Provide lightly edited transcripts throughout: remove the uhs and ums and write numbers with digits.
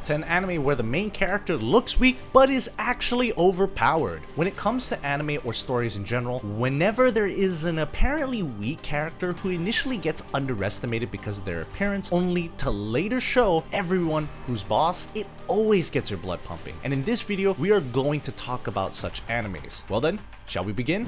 top 10 anime where the main character looks weak but is actually overpowered. When it comes to anime or stories in general, whenever there is an apparently weak character who initially gets underestimated because of their appearance, only to later show everyone who's boss, it always gets your blood pumping. And in this video, we are going to talk about such animes. Well then, shall we begin?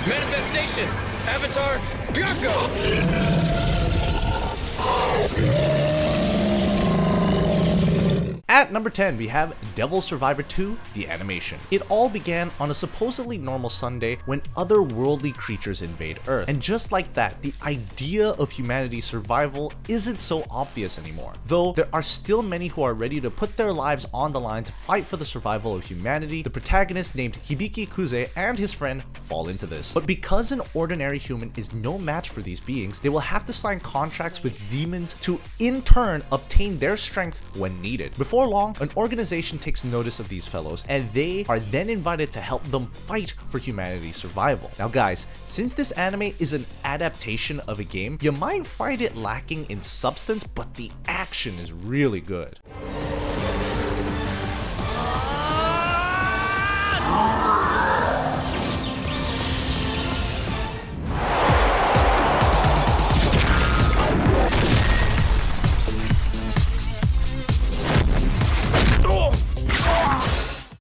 Manifestation! Avatar, Garo! At number 10, we have Devil Survivor 2, the animation. It all began on a supposedly normal Sunday when otherworldly creatures invade Earth. And just like that, the idea of humanity's survival isn't so obvious anymore. Though there are still many who are ready to put their lives on the line to fight for the survival of humanity, the protagonist named Hibiki Kuze and his friend fall into this. But because an ordinary human is no match for these beings, they will have to sign contracts with demons to in turn obtain their strength when needed. Before long, an organization takes notice of these fellows, and they are then invited to help them fight for humanity's survival. Now guys, since this anime is an adaptation of a game, you might find it lacking in substance, but the action is really good.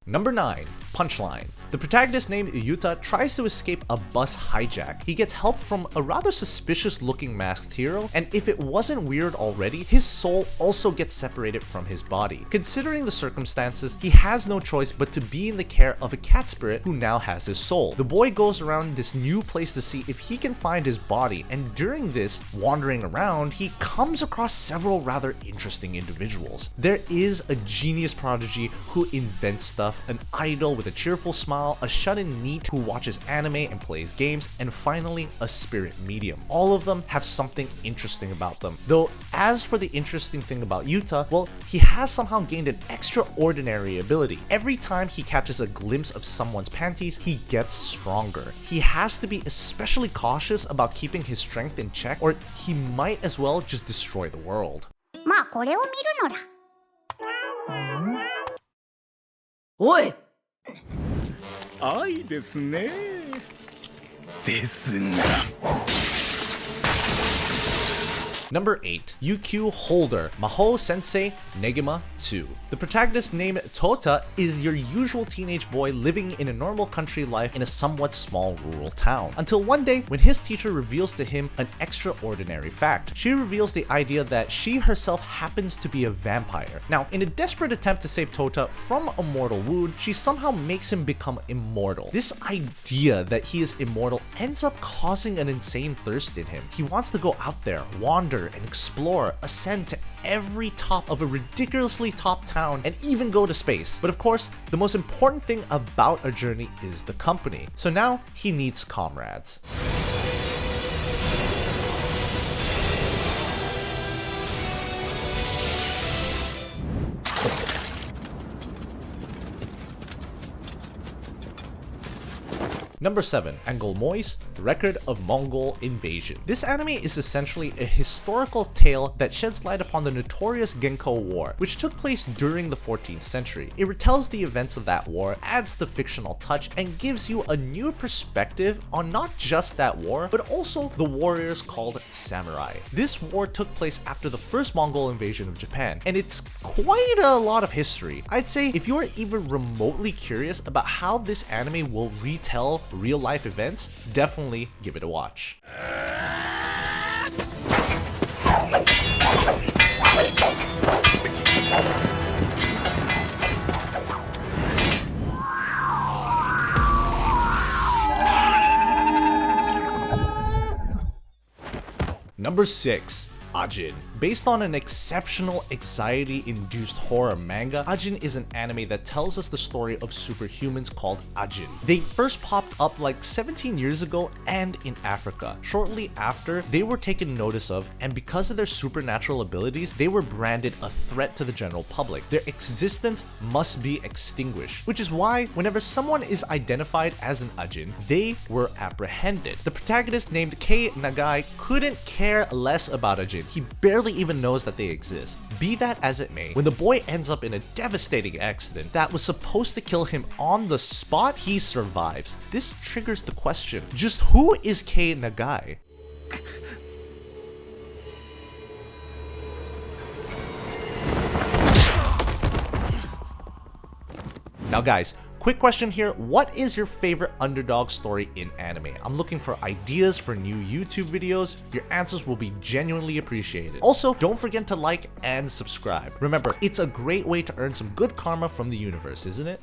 Number 9. Punchline. The protagonist named Yuta tries to escape a bus hijack. He gets help from a rather suspicious looking masked hero, and if it wasn't weird already, his soul also gets separated from his body. Considering the circumstances, he has no choice but to be in the care of a cat spirit who now has his soul. The boy goes around this new place to see if he can find his body, and during this wandering around, he comes across several rather interesting individuals. There is a genius prodigy who invents stuff, an idol with a cheerful smile, a shut-in NEET who watches anime and plays games, and finally a spirit medium. All of them have something interesting about them. Though, as for the interesting thing about Yuta, well, he has somehow gained an extraordinary ability. Every time he catches a glimpse of someone's panties, he gets stronger. He has to be especially cautious about keeping his strength in check, or he might as well just destroy the world. まあこれを見るのだ。おい。愛ですね。ですが。Number 8. UQ Holder, Uchihasensei Negema II. The protagonist named Tota is your usual teenage boy living in a normal country life in a somewhat small rural town. Until one day, when his teacher reveals to him an extraordinary fact. She reveals the idea that she herself happens to be a vampire. Now, in a desperate attempt to save Tota from a mortal wound, she somehow makes him become immortal. This idea that he is immortal ends up causing an insane thirst in him. He wants to go out there, wander, and explore, ascend to every top of a ridiculously top town, and even go to space. But of course, the most important thing about a journey is the company. So now he needs comrades. Number 7. Angolmois, Record of Mongol Invasion. This anime is essentially a historical tale that sheds light upon the notorious Genko War, which took place during the 14th century. It retells the events of that war, adds the fictional touch, and gives you a new perspective on not just that war, but also the warriors called samurai. This war took place after the first Mongol invasion of Japan, and it's quite a lot of history. I'd say if you're even remotely curious about how this anime will retell real-life events, definitely give it a watch. Number 6. Ajin. Based on an exceptional anxiety-induced horror manga, Ajin is an anime that tells us the story of superhumans called Ajin. They first popped up like 17 years ago and in Africa. Shortly after, they were taken notice of, and because of their supernatural abilities, they were branded a threat to the general public. Their existence must be extinguished, which is why whenever someone is identified as an Ajin, they were apprehended. The protagonist named Kei Nagai couldn't care less about Ajin. He barely barely even knows that they exist. Be that as it may, when the boy ends up in a devastating accident that was supposed to kill him on the spot, he survives. This triggers the question, just who is Kei Nagai? Now guys, quick question here, what is your favorite underdog story in anime? I'm looking for ideas for new YouTube videos. Your answers will be genuinely appreciated. Also, don't forget to like and subscribe. Remember, it's a great way to earn some good karma from the universe, isn't it?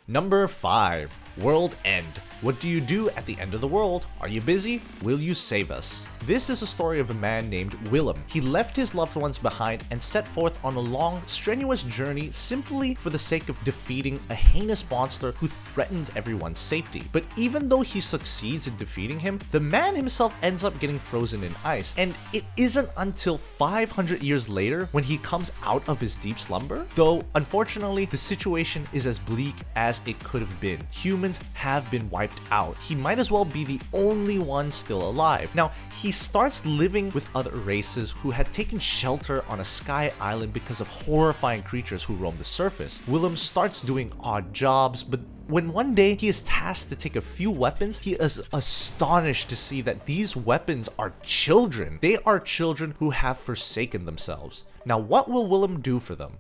Number 5. World End. What do you do at the end of the world? Are you busy? Will you save us? This is a story of a man named Willem. He left his loved ones behind and set forth on a long, strenuous journey simply for the sake of defeating a heinous monster who threatens everyone's safety. But even though he succeeds in defeating him, the man himself ends up getting frozen in ice. And it isn't until 500 years later when he comes out of his deep slumber. Though, unfortunately, the situation is as bleak as it could have been. Humans have been wiped out. He might as well be the only one still alive. Now, he starts living with other races who had taken shelter on a sky island because of horrifying creatures who roam the surface. Willem starts doing odd jobs, but when one day he is tasked to take a few weapons, he is astonished to see that these weapons are children. They are children who have forsaken themselves. Now, what will Willem do for them?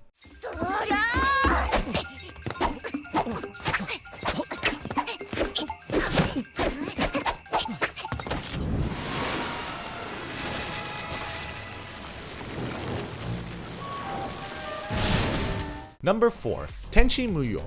Number 4. Tenshi Muyo.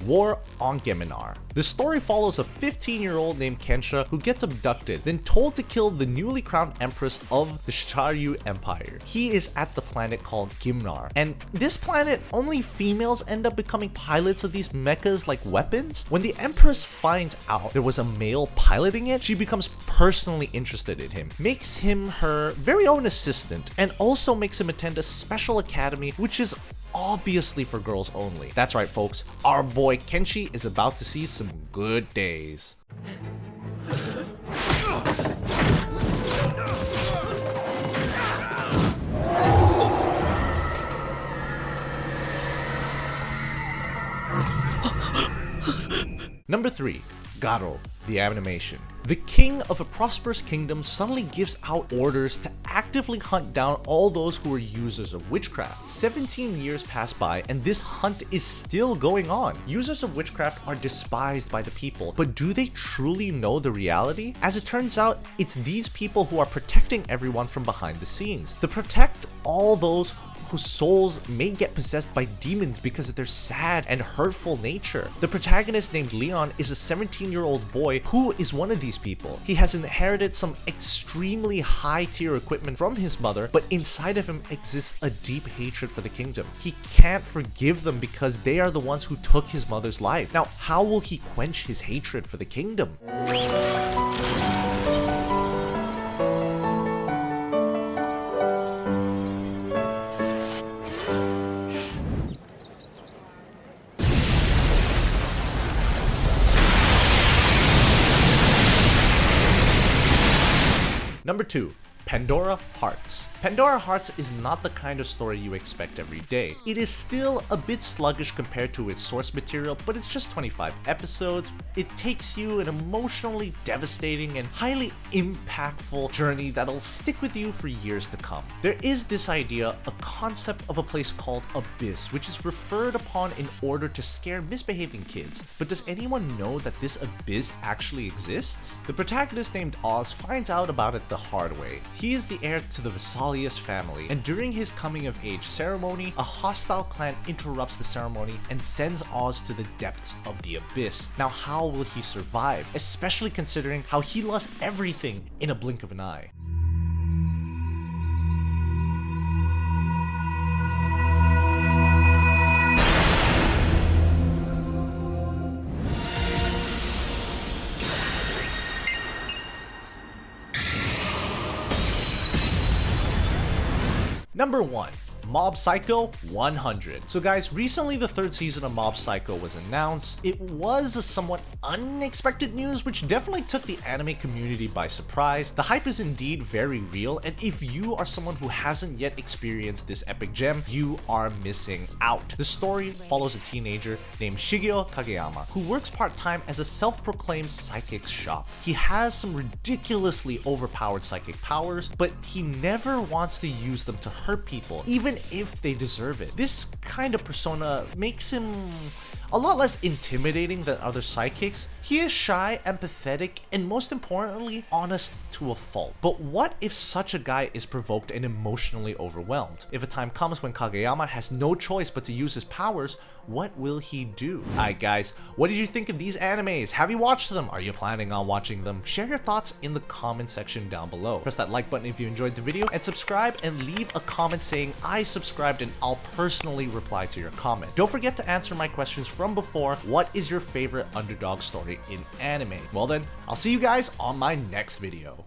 War on Geminar. The story follows a 15-year-old named Kensha who gets abducted, then told to kill the newly crowned empress of the Sharyu Empire. He is at the planet called Gimnar, and this planet, only females end up becoming pilots of these mechas like weapons. When the empress finds out there was a male piloting it, she becomes personally interested in him, makes him her very own assistant, and also makes him attend a special academy which is obviously for girls only. That's right, folks, our boy Kenshi is about to see some good days. Number 3. Garo, the animation. The king of a prosperous kingdom suddenly gives out orders to actively hunt down all those who are users of witchcraft. 17 years pass by and this hunt is still going on. Users of witchcraft are despised by the people, but do they truly know the reality? As it turns out, it's these people who are protecting everyone from behind the scenes. They protect all those whose souls may get possessed by demons because of their sad and hurtful nature. The protagonist named Leon is a 17-year-old boy who is one of these people. He has inherited some extremely high-tier equipment from his mother, but inside of him exists a deep hatred for the kingdom. He can't forgive them because they are the ones who took his mother's life. Now, how will he quench his hatred for the kingdom? Number 2. Pandora Hearts. Pandora Hearts is not the kind of story you expect every day. It is still a bit sluggish compared to its source material, but it's just 25 episodes. It takes you an emotionally devastating and highly impactful journey that'll stick with you for years to come. There is this idea, a concept of a place called Abyss, which is referred upon in order to scare misbehaving kids. But does anyone know that this abyss actually exists? The protagonist named Oz finds out about it the hard way. He is the heir to the Vesalius family, and during his coming of age ceremony, a hostile clan interrupts the ceremony and sends Oz to the depths of the abyss. Now, how will he survive, especially considering how he lost everything in a blink of an eye? Number 1. Mob Psycho 100. So guys, recently the third season of Mob Psycho was announced. It was a somewhat unexpected news which definitely took the anime community by surprise. The hype is indeed very real, and if you are someone who hasn't yet experienced this epic gem, you are missing out. The story follows a teenager named Shigeo Kageyama who works part-time as a self-proclaimed psychic shop. He has some ridiculously overpowered psychic powers, but he never wants to use them to hurt people, even if they deserve it. This kind of persona makes him a lot less intimidating than other psychics. He is shy, empathetic, and most importantly, honest to a fault. But what if such a guy is provoked and emotionally overwhelmed? If a time comes when Kageyama has no choice but to use his powers, what will he do? Alright guys, what did you think of these animes? Have you watched them? Are you planning on watching them? Share your thoughts in the comment section down below. Press that like button if you enjoyed the video, and subscribe and leave a comment saying I subscribed, and I'll personally reply to your comment. Don't forget to answer my questions from before. What is your favorite underdog story in anime? Well then, I'll see you guys on my next video.